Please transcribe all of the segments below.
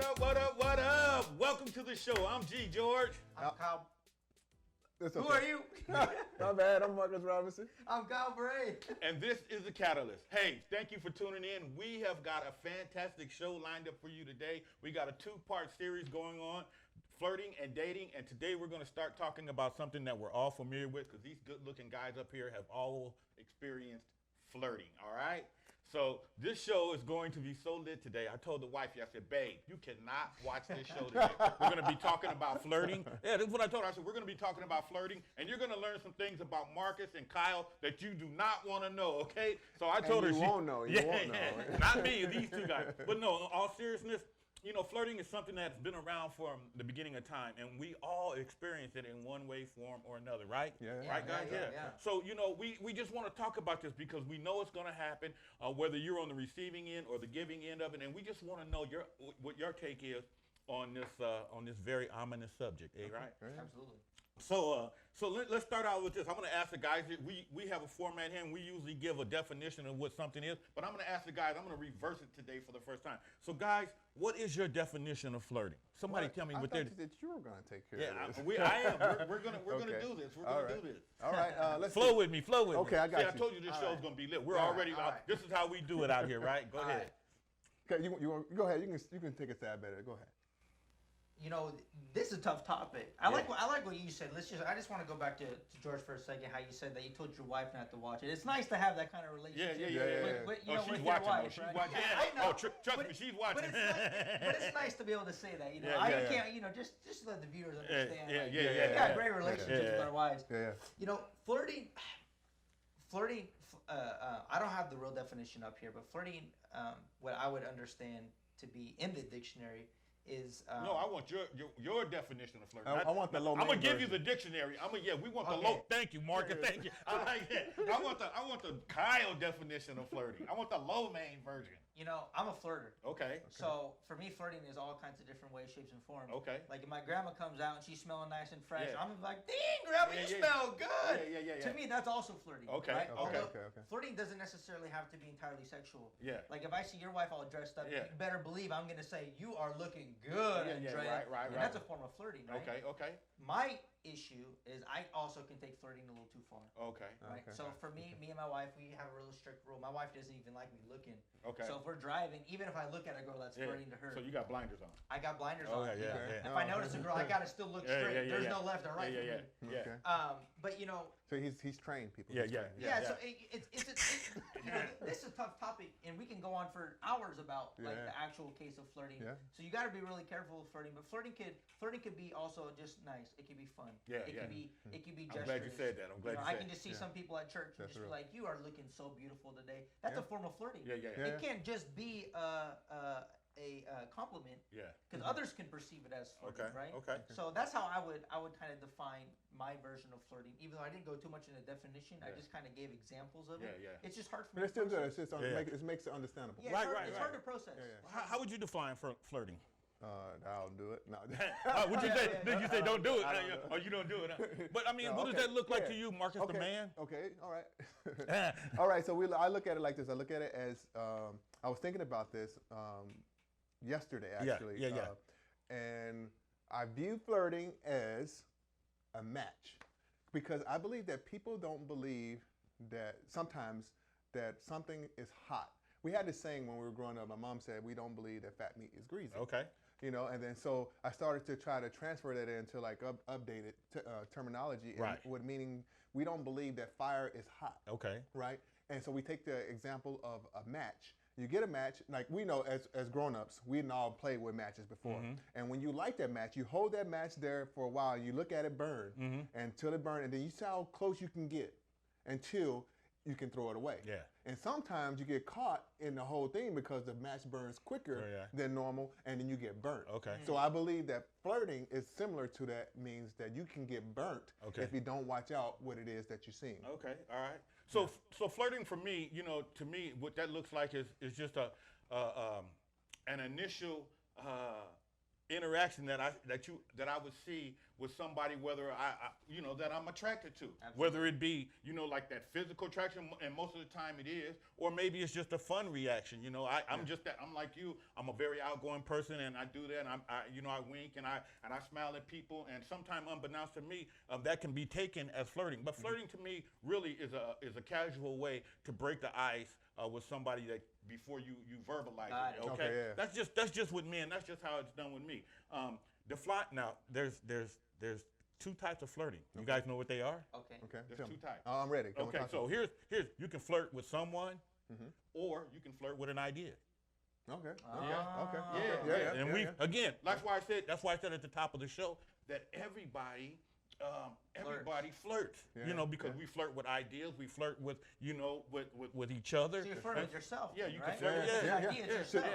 up, what up, what up? Welcome to the show. I'm G. George. I'm Kyle. Okay. Who are you? My bad. I'm Marcus Robinson. I'm Kyle Bourret. And this is The Catalyst. Hey, thank you for tuning in. We have got a fantastic show lined up for you today. We got a two-part series going on, flirting and dating. And today we're going to start talking about something that we're all familiar with because these good-looking guys up here have all experienced flirting, all right? So this show is going to be so lit today. I told the wife, I said, babe, you cannot watch this show today. We're going to be talking about flirting. Yeah, this is what I told her. I said, we're going to be talking about flirting, and you're going to learn some things about Marcus and Kyle that you do not want to know, okay? So I told her. You won't know. You won't know. Not me, these two guys. But no, in all seriousness, you know, flirting is something that's been around from the beginning of time, and we all experience it in one way, form, or another, right? Yeah. Right, guys? Yeah. So, you know, we just want to talk about this because we know it's going to happen, whether you're on the receiving end or the giving end of it, and we just want to know what your take is on this very ominous subject, right? Absolutely. So let's start out with this. I'm going to ask the guys. We have a format here, and we usually give a definition of what something is. But I'm going to ask the guys. I'm going to reverse it today for the first time. So, guys, what is your definition of flirting? Somebody tell me what they're. I thought that you were going to take care of this. I am. We're going to do this. We're going to do this. All right. Let's flow with me. Okay, I got you. I told you this show's going to be lit. We're already. This is how we do it out here, right? Go ahead. Okay, you go ahead. You can take a stab at it. Go ahead. You know, this is a tough topic. I like what you said. I just want to go back to George for a second. How you said that you told your wife not to watch it. It's nice to have that kind of relationship. Yeah. With, she's with watching. your wife, She's right? watching. Yeah, I know. Trust me, she's watching. But it's nice to be able to say that. You know, can't. You know, just let the viewers understand. We got great relationships with our wives. Yeah. You know, flirting. I don't have the real definition up here, but flirting, what I would understand to be in the dictionary is. No, I want your definition of flirting. I want the low. I'm gonna give you the dictionary. We want the low. Thank you, Marcus. Thank you. I like that. I want the Kyle definition of flirting. I want the low main version. You know, I'm a flirter. Okay. So for me, flirting is all kinds of different ways, shapes, and forms. Okay. Like if my grandma comes out and she's smelling nice and fresh, Yeah. I'm like, dang, grandma, you smell good. Yeah. To me, that's also flirting. Okay. Right? Okay. Flirting doesn't necessarily have to be entirely sexual. Yeah. Like if I see your wife all dressed up, Yeah. you better believe I'm gonna say you are looking good and dressed. Right. And that's a form of flirting, right? Okay. My issue is I also can take flirting a little too far. Okay. Right. Okay. So for me and my wife, we have a really strict rule. My wife doesn't even like me looking. Okay. So if we're driving, even if I look at a girl that's flirting to her, So you got blinders on. I got blinders on. Yeah. If I notice a girl, I gotta still look straight. There's no left or right for me. Yeah. But you know. So he's trained people. Yeah. So it's you know, this is a tough topic, and we can go on for hours about like the actual case of flirting. Yeah. So you got to be really careful with flirting. But flirting could be also just nice. It can be fun. It can be gestures. I'm glad you said that. I can just see some people at church and just be like, "You are looking so beautiful today." That's a form of flirting. Yeah. It can't just be a compliment. Yeah. Because others can perceive it as flirting, right? Okay. So that's how I would kind of define my version of flirting. Even though I didn't go too much into definition, I just kind of gave example of it. Yeah. It's just hard for me. But it's still good. process. It makes it understandable. Yeah, it's hard to process. How would you define flirting? I'll do it. No. Would you say? Did you say don't do it? Or you don't do it? Huh? But I mean, what does that look like to you, Marcus, the man? Okay. All right. All right. So I look at it like this. I look at it as I was thinking about this yesterday, actually. Yeah. And I view flirting as a match because I believe that people don't believe that sometimes that something is hot. We had this saying when we were growing up. My mom said, "We don't believe that fat meat is greasy." Okay. You know, and then so I started to try to transfer that into like updated terminology, Right. with meaning we don't believe that fire is hot. Okay. Right. And so we take the example of a match. You get a match, like we know as grown-ups, we all played with matches before. And when you light that match, you hold that match there for a while, and you look at it burn until it burns, and then you see how close you can get until you can throw it away. Yeah. And sometimes you get caught in the whole thing because the match burns quicker than normal, and then you get burnt. Okay. So I believe that flirting is similar to that, means that you can get burnt if you don't watch out what it is that you're seeing. Okay. All right. So flirting for me, you know, to me, what that looks like is just an initial interaction that I would see with somebody, whether that I'm attracted to, whether it be like that physical attraction, and most of the time it is, or maybe it's just a fun reaction. I'm just that. I'm like you. I'm a very outgoing person, and I do that. And I wink and I smile at people, and sometimes unbeknownst to me, that can be taken as flirting. But flirting to me really is a casual way to break the ice with somebody that before you verbalize it. Okay, yeah. That's just with me, and that's just how it's done with me. Now there's two types of flirting. You guys know what they are? Okay. There's two types. I'm ready. Okay, so here's you can flirt with someone, or you can flirt with an idea. Okay. Yeah. And again, that's why I said at the top of the show that everybody flirts. Because we flirt with ideas, we flirt with with each other. So you flirt with yourself. Yeah, you right? can flirt. Yourself.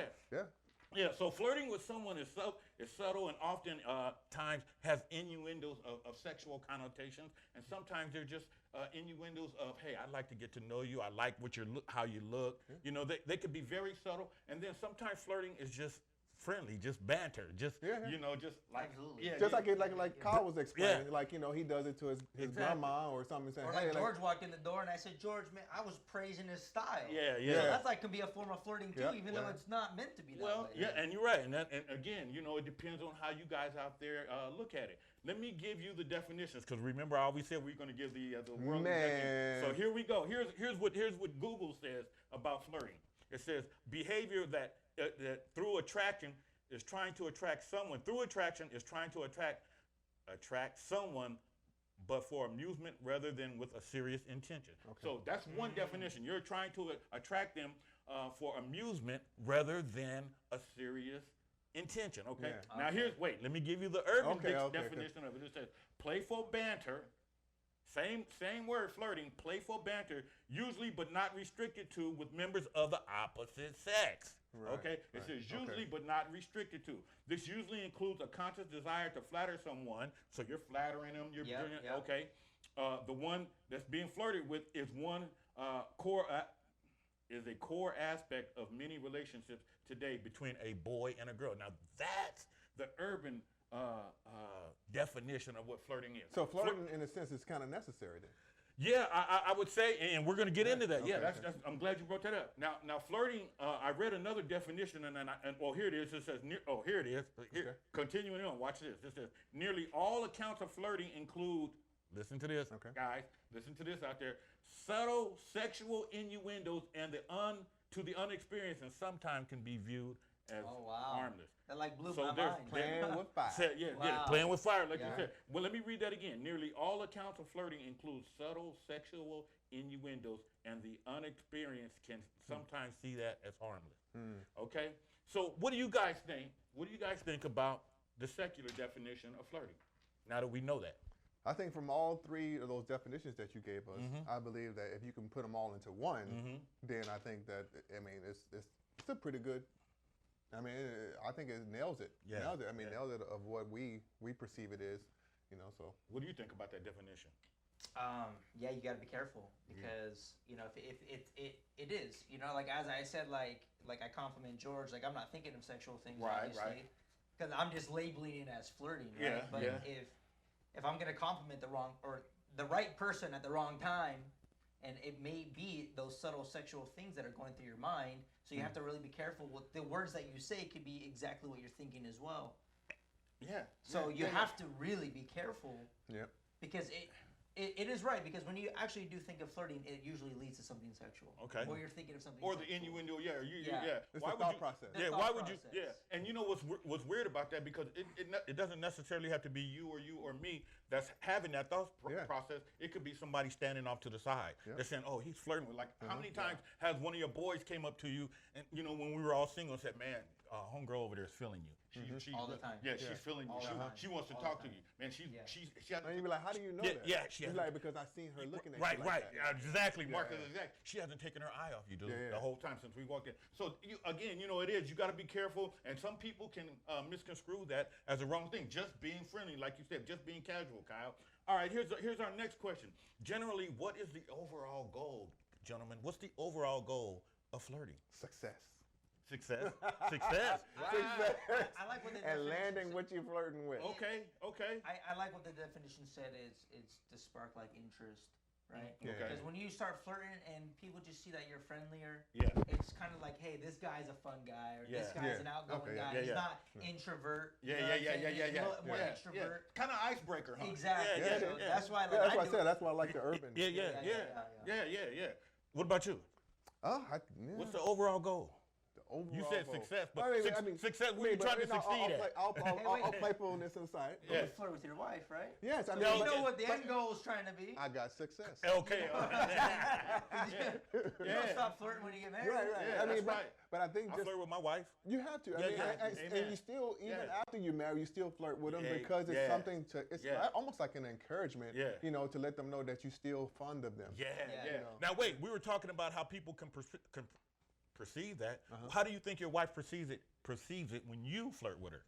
Yeah, so flirting with someone is subtle and often times has innuendos of sexual connotations, and sometimes they're just innuendos of, hey, I'd like to get to know you. I like how you look. They could be very subtle, and then sometimes flirting is just friendly, just banter, just just like Absolutely. Kyle was explaining, he does it to his grandma or something, saying, or hey, George walked in the door and I said, George, man, I was praising his style. Yeah. So that's can be a form of flirting too, even though it's not meant to be that way. Yeah, and you're right, and again, it depends on how you guys out there look at it. Let me give you the definitions, because remember, I always said we're going to give the world definition. So here we go. Here's what Google says about flirting. It says behavior that through attraction is trying to attract someone. Through attraction is trying to attract someone, but for amusement rather than with a serious intention. Okay. So that's one definition. You're trying to attract them for amusement rather than a serious intention. Okay. Yeah. Now let me give you the urban definition of it. It says playful banter. Same word, flirting, playful banter, usually but not restricted to with members of the opposite sex. Right, okay? It says usually but not restricted to. This usually includes a conscious desire to flatter someone, so you're flattering them, okay? The one that's being flirted with is a core aspect of many relationships today between a boy and a girl. Now that's the urban definition of what flirting is. So flirting, in a sense, is kind of necessary then. Yeah, I would say, and we're going to get into that. Okay, that's I'm glad you brought that up. Now flirting. I read another definition, and here it is. It says, here it is. Here, continuing on. Watch this. It says nearly all accounts of flirting include. Listen to this, guys. Listen to this out there. Subtle sexual innuendos and to the unexperienced, and sometimes can be viewed as harmless. That blew my mind. Playing with fire. Playing with fire, like you said. Well, let me read that again. Nearly all accounts of flirting include subtle sexual innuendos, and the unexperienced can sometimes see that as harmless. Okay? So what do you guys think? What do you guys think about the secular definition of flirting, now that we know that? I think from all three of those definitions that you gave us, I believe that if you can put them all into one, then I think that, it's a pretty good. I think it nails it. Yeah. Nails it. Nails it of what we perceive it is, So. What do you think about that definition? You got to be careful because if it is, as I said, like I compliment George, I'm not thinking of sexual things, obviously, because I'm just labeling it as flirting, right? But if I'm gonna compliment the right person at the wrong time, and it may be those subtle sexual things that are going through your mind. So you have to really be careful with the words that you say. Could be exactly what you're thinking as well. Yeah. So you have to really be careful. Yeah. Because it is right, because when you actually do think of flirting, it usually leads to something sexual. Okay. Or you're thinking of something or sexual. The innuendo, It's the thought process. Why would you? Yeah. And you know what's weird about that, because it doesn't necessarily have to be you or me that's having that thought process. It could be somebody standing off to the side. They're saying, oh, he's flirting with, how many times has one of your boys came up to you and, when we were all single, and said, man, homegirl over there is feeling you. She all the time. Yeah, she's feeling you. She wants to talk to you. Man, she And you'd be like, how do you know that? Yeah, she's like, because I seen her looking at you right. like that. Exactly, Marcus, exactly. She hasn't taken her eye off you, dude, the whole time since we walked in. So, again, it is. You got to be careful, and some people can misconstrue that as a wrong thing. Just being friendly, like you said, just being casual, Kyle. All right, here's our next question. Generally, what is the overall goal, gentlemen? What's the overall goal of flirting? Success. Success. Success. Success. I like what the And definition landing said. what you're flirting with. Okay. Okay. I like what the definition said is it's to spark like interest, right? Yeah. Okay. Because when you start flirting and people just see that you're friendlier, Yeah. it's kind of like, hey, this guy's a fun guy, or this Yeah. guy's Yeah. an outgoing Okay, yeah. guy. Yeah, He's yeah. not introvert. Yeah, you know yeah, what I'm yeah, saying? yeah, He's yeah, more yeah. extrovert. Kind of icebreaker, huh? Exactly. Yeah, So yeah. that's why, like, Yeah, that's what I do said. it. That's why I like the urban. Yeah. What about you? Oh, What's the overall goal? overall You said goal. success, but I mean, success. What are you trying to succeed at? I'll wait. playfulness inside. But Yeah. you flirt with your wife, right? Yes, I So mean, you know what the but end goal is trying to be. I got success. Okay. You don't stop flirting when you get married. Right. Yeah, I mean, that's right. but I think I just flirt with my wife. you have to. I Yeah, mean, yeah. and Amen. you still, even Yeah. after you marry, you still flirt with them Yeah, because it's yeah. something to. It's Yeah. almost like an encouragement. Yeah. You know, to let them know that you're still fond of them. Yeah. Yeah. You know. Now wait, we were talking about how people can perceive that. Uh-huh. How do you think your wife perceives it when you flirt with her?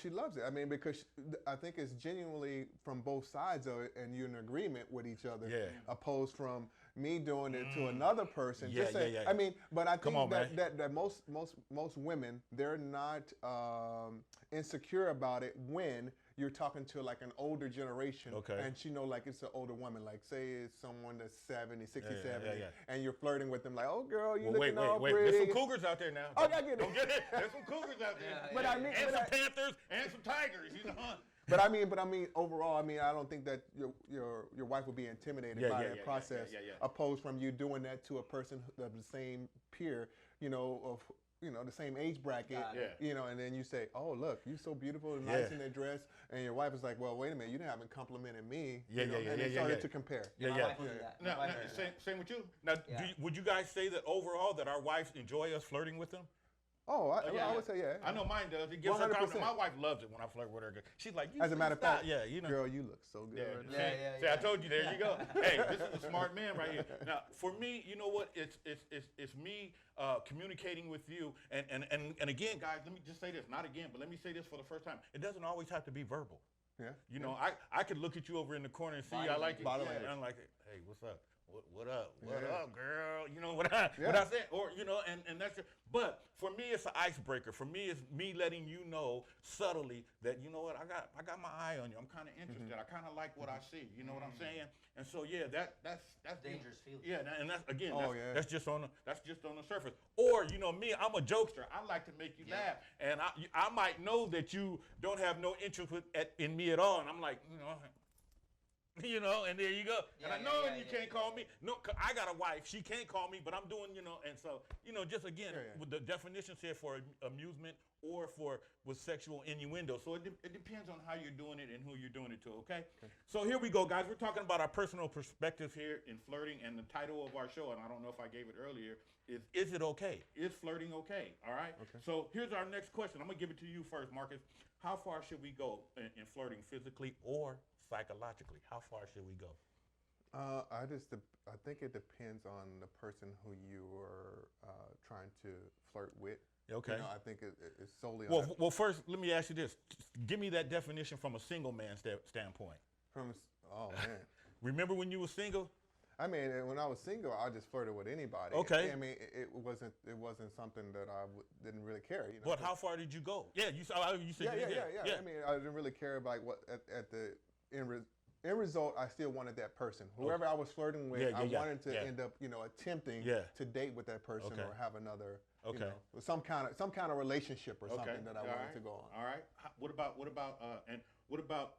She loves it. I mean, because I think it's genuinely from both sides of it, and you're in agreement with each other. Yeah. Opposed from me doing it to another person. Yeah, Just say, yeah. I mean, but I think on, that most women, they're not insecure about it when you're talking to like an older generation. Okay. And she know like it's an older woman. Like say it's someone that's 70, 60, Yeah, 70, yeah. and you're flirting with them like, oh girl, you Well, looking all wait. pretty. There's some cougars out there now. Oh, I get it. Don't get it. There's some cougars out there. Yeah, But I mean, and but some I- panthers and some tigers. You know. But I mean, overall, I mean, I don't think that your wife would be intimidated by that process, yeah. opposed from you doing that to a person of the same peer, the same age bracket, Got it. and then you say, oh look, you're so beautiful and nice in that dress, and your wife is like, well, wait a minute, you haven't complimented me, and they started to compare. Yeah, My yeah. wife would do that. My Now, wife would do that. same with you. Now, Yeah. would you guys say that overall that our wives enjoy us flirting with them? Oh, yeah. I would say yeah. I know mine does. It gives her 100%. confidence. My wife loves it when I flirt with her. She's like, you As a matter of stop. fact, Yeah, you know. girl, you look so good. Yeah, right Yeah, see, I told you. There you go. Hey, this is a smart man right here. Now, for me, you know what? It's me communicating with you. And again, guys, let me just say this. Not again, but let me say this for the first time. It doesn't always have to be verbal. Yeah. You know, I could look at you over in the corner and see Body I like it. Body Yeah, language. and I'm like, hey, what's up? What up? What Yeah. up, girl? You know what I said, or and that's it. But for me, it's an icebreaker. For me, it's me letting you know subtly that you know what I got my eye on you. I'm kind of interested. I kind of like what I see. You know what I'm saying? And so yeah, that's Dangerous feeling. Yeah, and that's again, Oh, that's just on the surface. Or me, I'm a jokester. I like to make you Yeah. laugh, and I might know that you don't have no interest in me at all, and I'm like, and there you go. And I know you can't call me. No, 'cause I got a wife. She can't call me, but I'm doing, and so, just again, with the definition said for amusement or with sexual innuendo. So it depends on how you're doing it and who you're doing it to, okay? So here we go, guys. We're talking about our personal perspectives here in flirting, and the title of our show, and I don't know if I gave it earlier, is it okay? Is flirting okay? All right? Okay. So here's our next question. I'm going to give it to you first, Marcus. How far should we go in flirting, physically or psychologically? How far should we go? I think it depends on the person who you are trying to flirt with. Okay. I think it's solely on Well, first, let me ask you this. Give me that definition from a single man standpoint. oh man. Remember when you were single? I mean, when I was single, I just flirted with anybody. Okay. I mean, it wasn't something that I didn't really care. But how far did you go? Yeah, you said Yeah. you did. I mean, I didn't really care about what at the end result. I still wanted that person. Whoever I was flirting with, I wanted to end up, attempting to date with that person or have another, some kind of relationship or something that I wanted to go on. All right. What about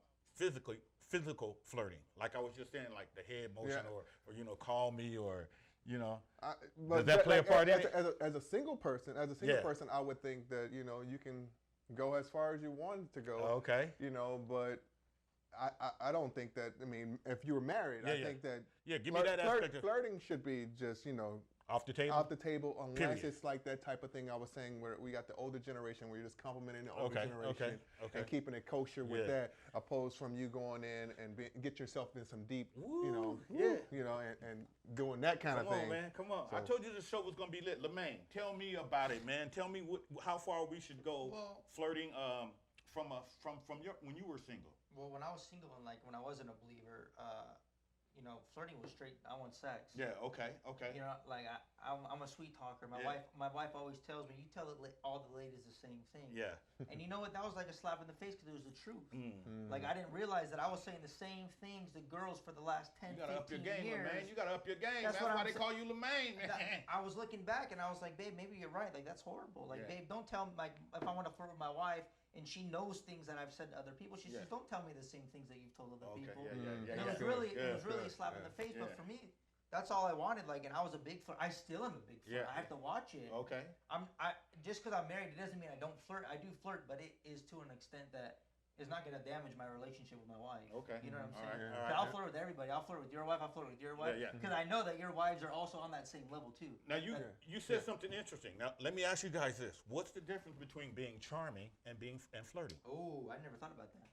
physical flirting? Like I was just saying, like the head motion or call me or. Does that play a part in it? As a single person, I would think that you can go as far as you want to go. Okay. But I don't think that. I mean, if you were married, I think that. Yeah, give me that aspect of flirting should be just off the table. Off the table, unless Period. it's like that type of thing I was saying, where we got the older generation, where you're just complimenting the older generation and keeping it kosher with that, opposed from you going in and get yourself in some deep, and doing that kind of thing. Come on, man, come on. So, I told you the show was gonna be lit. LeMaine, tell me about it, man. Tell me how far we should go flirting from when you were single. Well, when I was single and when I wasn't a believer, flirting was straight. I want sex. Yeah. Okay. You know, like I'm a sweet talker. My wife always tells me, you tell all the ladies the same thing. Yeah. And you know what? That was like a slap in the face because it was the truth. Mm. Like I didn't realize that I was saying the same things to girls for the last 10, You gotta 15 up your game, years. man. You gotta up your game. That's why what they call you LeMaine, man. I was looking back and I was like, babe, maybe you're right. Like that's horrible. Like, babe, don't tell me. Like, if I want to flirt with my wife and she knows things that I've said to other people, she says, don't tell me the same things that you've told other people. Yeah. It was really a slap in the face. But for me, that's all I wanted. Like, and I was a big flirt. I still am a big flirt. I have to watch it. Okay. I just because I'm married, it doesn't mean I don't flirt. I do flirt, but it is to an extent that is not going to damage my relationship with my wife. Okay. You know what I'm saying? All right. I'll flirt with everybody. I'll flirt with your wife. I'll flirt with your wife. Because I know that your wives are also on that same level too. Now you said something interesting. Now let me ask you guys this: what's the difference between being charming and flirting? Oh, I never thought about that.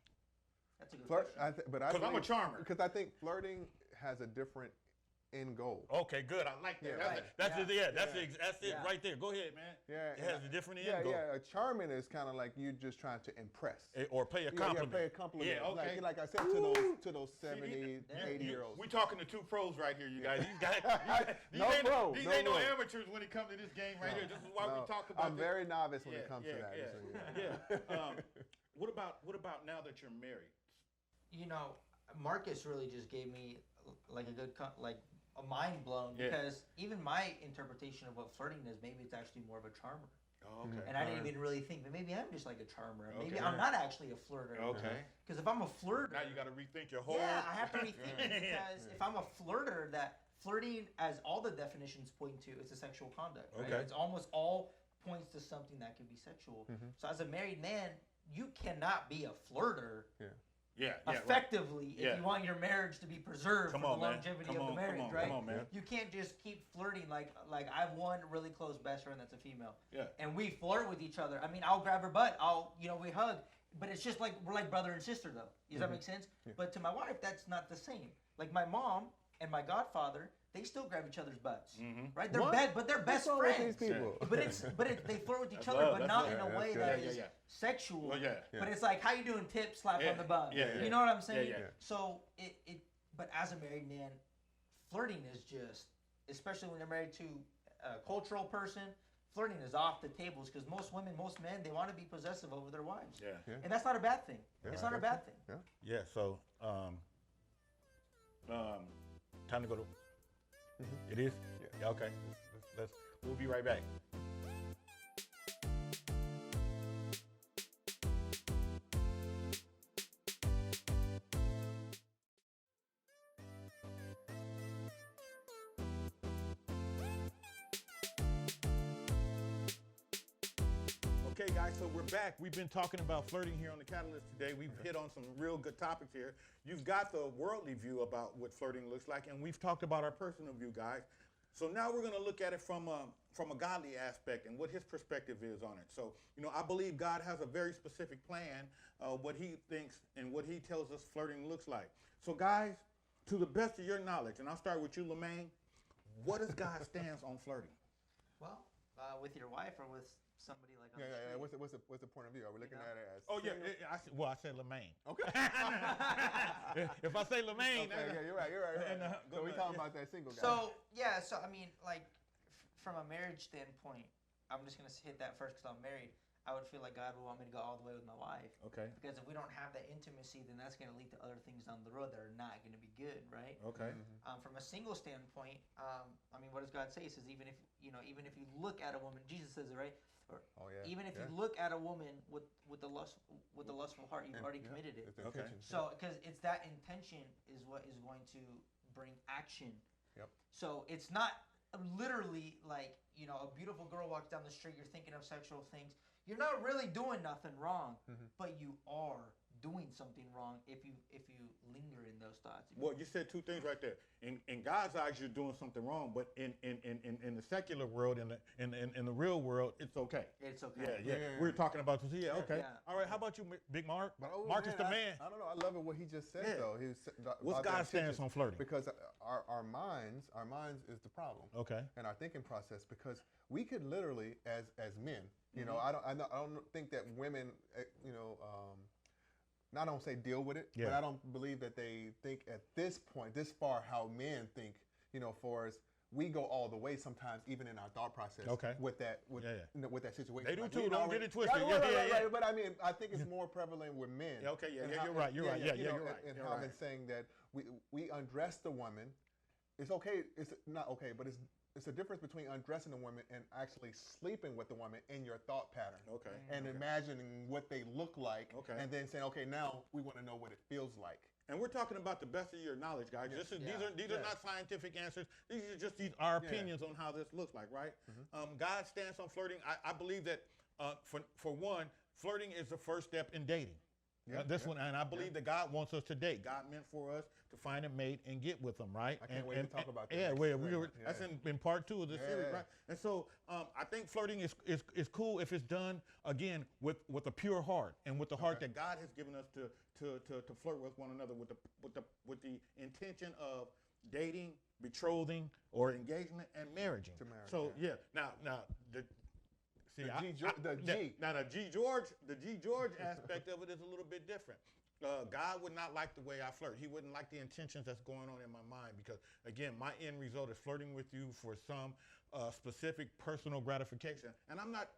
That's a good question. Because I'm a charmer. Because I think flirting has a different end goal. Okay, good. I like that. That's it right there. Go ahead, man. Yeah, it has a different end goal. Yeah, charming is kind of like you just trying to impress. Or pay a compliment. Yeah, pay a compliment. Yeah, okay. Like I said to those 70, 80-year-olds. We're talking to two pros right here, you guys. These ain't no amateurs when it comes to this game right here. This is why we talk about I'm very novice when it comes to that. What about now that you're married? Marcus really just gave me like a mind blown because even my interpretation of what flirting is, maybe it's actually more of a charmer. Oh, okay. And I didn't even really think, but maybe I'm just like a charmer. Maybe I'm not actually a flirter. Okay. Because if I'm a flirter, now you got to rethink your whole. Yeah, I have to rethink it because if I'm a flirter, that flirting, as all the definitions point to, it's a sexual conduct. Right? Okay. It's almost all points to something that could be sexual. So as a married man, you cannot be a flirter. Effectively, if you want your marriage to be preserved for the longevity of the marriage, right? Come on, man. You can't just keep flirting like I have one really close best friend that's a female. Yeah. And we flirt with each other. I mean, I'll grab her butt. We hug. But it's just like we're like brother and sister, though. Does that make sense? Yeah. But to my wife, that's not the same. Like my mom and my godfather, they still grab each other's butts, right? They're best friends. These people? But they flirt with each other, but not in a way that is sexual. Well, But it's like, how you doing? Tip, slap on the butt. You know what I'm saying? So but as a married man, flirting is just, especially when you're married to a cultural person, flirting is off the tables because most women, most men, they want to be possessive over their wives. And that's not a bad thing. It's not a bad thing. Yeah. So time to go to. It is? Yeah. Okay. We'll be right back. Okay, guys, so we're back. We've been talking about flirting here on the Catalyst today. We've hit on some real good topics here. You've got the worldly view about what flirting looks like, and we've talked about our personal view, guys. So now we're going to look at it from a godly aspect and what his perspective is on it. So, I believe God has a very specific plan, what he thinks and what he tells us flirting looks like. So, guys, to the best of your knowledge, and I'll start with you, LeMaine, what is God's stance on flirting? Well, with your wife or with somebody like on the street? What's the point of view? Are we looking at it as? Oh yeah, I said LeMaine. Okay. If I say LeMaine, you're right. So we talking about that single guy. So I mean, like from a marriage standpoint, I'm just gonna hit that first because I'm married. I would feel like God would want me to go all the way with my wife. Okay. Because if we don't have that intimacy, then that's going to lead to other things down the road that are not going to be good, right? Okay. From a single standpoint, I mean, what does God say? He says, even if you look at a woman, Jesus says it, right? Or even if you look at a woman with the lustful heart, you've already committed it. Okay. So because it's that intention is what is going to bring action. Yep. So it's not literally like a beautiful girl walks down the street, you're thinking of sexual things. You're not really doing nothing wrong, but you are doing something wrong if you linger in those thoughts. Well, you said two things right there. In God's eyes, you're doing something wrong, but in the secular world, in the real world, it's okay. It's okay. Yeah. We're talking about this. Yeah, okay. Yeah. All right. How about you, Big Mark? Mark is the man. I don't know. I love it what he just said though. What's God's stance on flirting? Because our minds is the problem. Okay. And our thinking process, because we could literally, as men, I don't think that women, I don't say deal with it, but I don't believe that they think at this point, this far, how men think. For us, we go all the way sometimes, even in our thought process. With that, with that situation. They do too. Don't get it twisted. Right. But I mean, I think it's more prevalent with men. You're right. You're right. You're right. And how I've been saying that we undress the woman. It's okay. It's not okay, but it's a difference between undressing a woman and actually sleeping with the woman in your thought pattern. And imagining what they look like. And then saying, okay, now we want to know what it feels like. And we're talking about the best of your knowledge, guys. These are not scientific answers. These are just our opinions on how this looks like, right? God's stance on flirting. I believe that for one, flirting is the first step in dating. One, and I believe that God wants us to date. God meant for us to find a mate and get with them, right? I can't wait to talk about that. That's in part 2 of the series, right? And so I think flirting is cool if it's done again with a pure heart and with the heart that God has given us to flirt with one another with the intention of dating, betrothing, or engagement and marriaging. So now the G George aspect of it is a little bit different. God would not like the way I flirt. He wouldn't like the intentions that's going on in my mind because, again, my end result is flirting with you for some specific personal gratification. And I'm not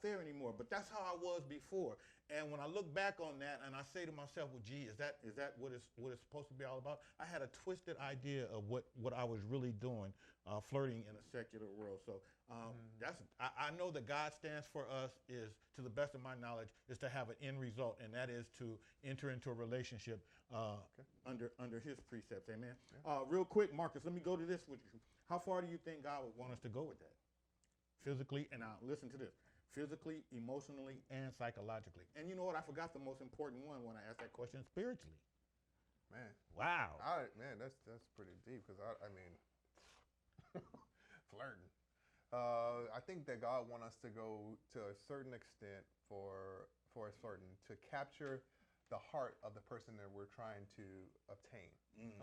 there anymore, but that's how I was before. And when I look back on that and I say to myself, well, gee, is that what it's supposed to be all about? I had a twisted idea of what I was really doing, flirting in a secular world. So I know that God's stance for us is, to the best of my knowledge, is to have an end result, and that is to enter into a relationship under His precepts. Amen. Real quick, Marcus, let me go to this with you. How far do you think God would want us to go with that? Physically, and now listen to this. Physically, emotionally, and psychologically. And you know what? I forgot the most important one when I asked that question, spiritually. Man. Wow. That's pretty deep because I mean, flirting. I think that God wants us to go to a certain extent for us flirting to capture the heart of the person that we're trying to obtain.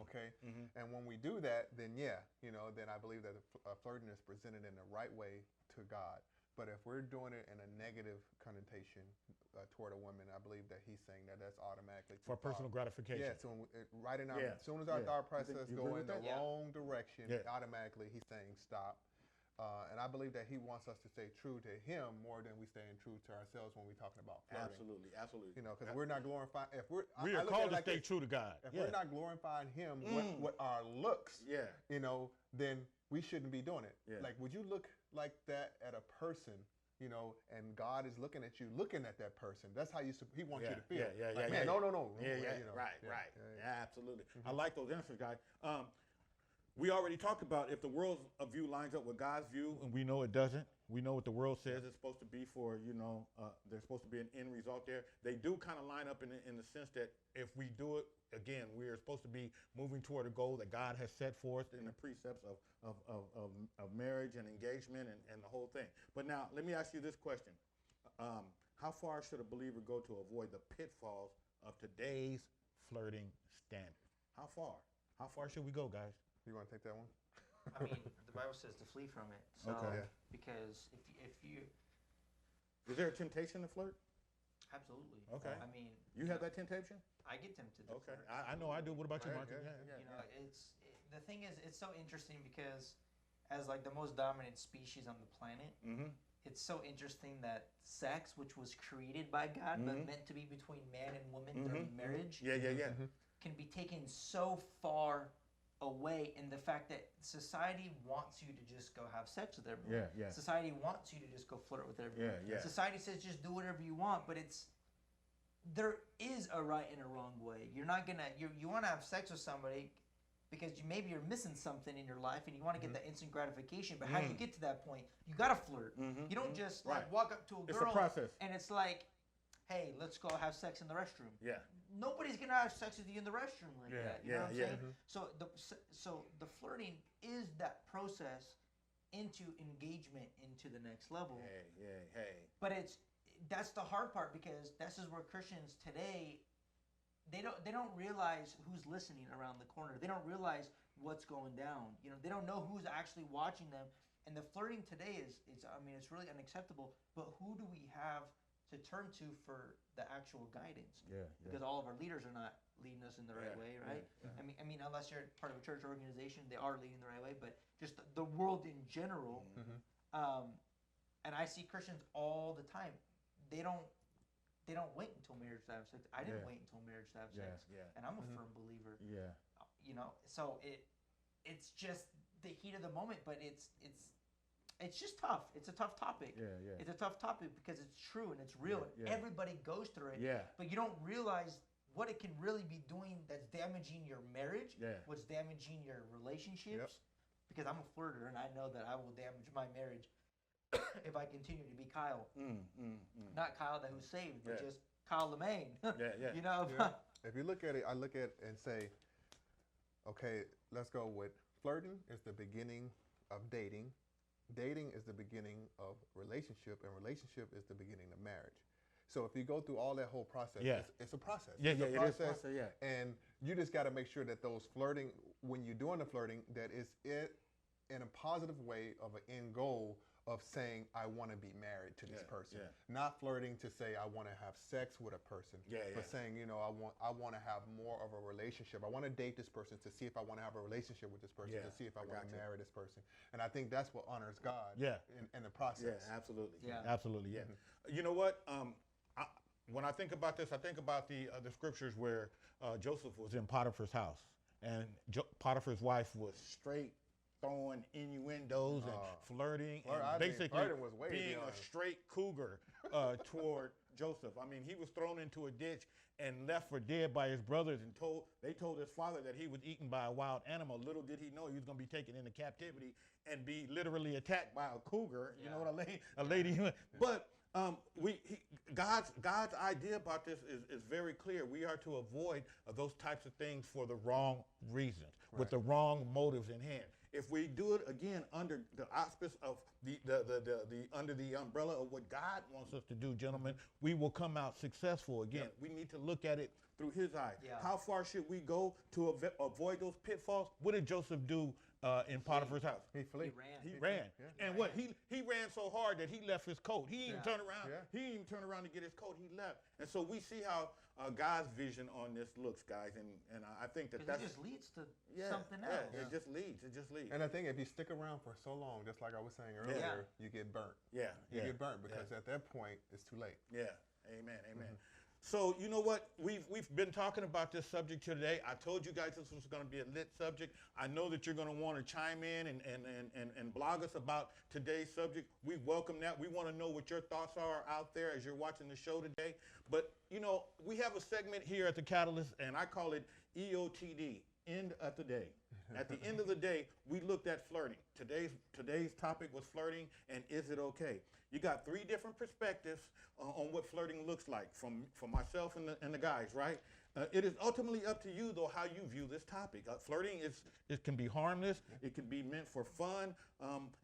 Okay. And when we do that, then then I believe that flirting is presented in the right way to God. But if we're doing it in a negative connotation toward a woman, I believe that He's saying that that's automatically for personal gratification. Yeah. So as soon as our thought process go in the wrong direction, automatically He's saying stop. And I believe that He wants us to stay true to Him more than we staying true to ourselves when we're talking about flirting. Absolutely. Because we're not glorifying. We are called to stay true to God. If we're not glorifying Him with our looks, then we shouldn't be doing it. Like, would you look like that at a person? And God is looking at you, looking at that person. That's how He wants you to feel. No. Right. Absolutely. I like those answers, guys. We already talked about if the world's view lines up with God's view, and we know it doesn't. We know what the world says it's supposed to be for, there's supposed to be an end result there. They do kind of line up in the sense that if we do it, again, we are supposed to be moving toward a goal that God has set for us in the precepts of marriage and engagement and the whole thing. But now, let me ask you this question. How far should a believer go to avoid the pitfalls of today's flirting standards? How far? How far should we go, guys? You want to take that one? I mean, the Bible says to flee from it. So, because if you... Is there a temptation to flirt? Absolutely. Okay. I mean... You have that temptation? I get tempted to flirt. I know I do. What about you, Marcus? The thing is, it's so interesting because as like the most dominant species on the planet, it's so interesting that sex, which was created by God, but meant to be between man and woman during marriage, can be taken so far away in the fact that society wants you to just go have sex with everyone. Society wants you to just go flirt with everyone. Society says just do whatever you want, but there is a right and a wrong way. You're not gonna you want to have sex with somebody because maybe you're missing something in your life and you want to get that instant gratification. But how do you get to that point? You gotta flirt. You don't just walk up to a girl and it's like, hey, let's go have sex in the restroom. Nobody's gonna have sex with you in the restroom like that. You know what I'm saying? So the flirting is that process into engagement into the next level. But that's the hard part because this is where Christians today they don't realize who's listening around the corner. They don't realize what's going down. They don't know who's actually watching them. And the flirting today is it's really unacceptable. But who do we have to turn to for the actual guidance. Yeah. Because all of our leaders are not leading us in the right way, right? Yeah. I mean, unless you're part of a church organization, they are leading the right way. But just the world in general, and I see Christians all the time. They don't wait until marriage to have sex. I didn't wait until marriage to have sex, and I'm a firm believer. Yeah. So it's just the heat of the moment, but it's just tough. It's a tough topic. Yeah. It's a tough topic because it's true and it's real, and everybody goes through it. Yeah. But you don't realize what it can really be doing that's damaging your marriage, what's damaging your relationships. Because I'm a flirter, and I know that I will damage my marriage if I continue to be Kyle. Not Kyle that who's saved, but just Kyle LeMaine. If you look at it, I look at it and say, okay, let's go with flirting is the beginning of dating. Dating is the beginning of relationship, and relationship is the beginning of marriage. So if you go through all that whole process, it's a process. It's a process. And you just got to make sure that those flirting, when you're doing the flirting, that is it in a positive way of an end goal of saying, I want to be married to this person. Not flirting to say, I want to have sex with a person. But saying, I want to have more of a relationship. I want to date this person to see if I want to have a relationship with this person, to see if I want to marry this person. And I think that's what honors God in the process. Yeah, absolutely. Absolutely, yeah. You know what? When I think about this, I think about the scriptures where Joseph was in Potiphar's house, and Potiphar's wife was straight throwing innuendos and flirting and basically being a straight cougar toward Joseph. I mean, he was thrown into a ditch and left for dead by his brothers, and they told his father that he was eaten by a wild animal. Little did he know he was going to be taken into captivity and be literally attacked by a cougar. You know what I mean? A lady. But God's idea about this is very clear. We are to avoid those types of things for the wrong reasons, with the wrong motives in hand. If we do it again under the auspice of under the umbrella of what God wants us to do, gentlemen, we will come out successful. Again, we need to look at it through His eyes. How far should we go to avoid those pitfalls? What did Joseph do in Potiphar's house? He ran. And what he ran so hard that he left his coat. He didn't turn around. He didn't even turn around to get his coat. He left. And so we see how God's vision on this looks, guys. And I think that it just leads to something else. It just leads. And I think if you stick around for so long, just like I was saying earlier, you get burnt. You get burnt because at that point it's too late. Yeah. Amen. So you know what? We've been talking about this subject today. I told you guys this was going to be a lit subject. I know that you're going to want to chime in and blog us about today's subject. We welcome that. We want to know what your thoughts are out there as you're watching the show today. But we have a segment here at the Catalyst, and I call it EOTD, End of the Day. At the end of the day, we looked at flirting. Today's topic was flirting, and is it okay? You got 3 different perspectives on what flirting looks like from myself and the guys, right? It is ultimately up to you, though, how you view this topic. Flirting it can be harmless, it can be meant for fun,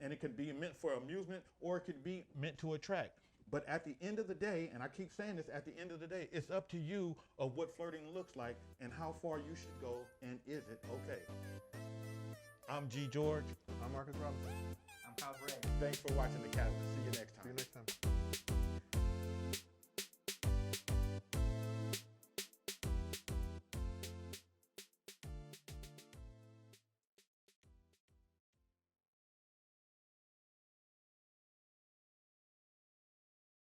and it can be meant for amusement, or it can be meant to attract. But at the end of the day, and I keep saying this, at the end of the day, it's up to you of what flirting looks like and how far you should go, and is it okay? I'm G. George. I'm Marcus Robinson. I'm Bourret. Thanks for watching The Catalyst. See you next time. See you next time.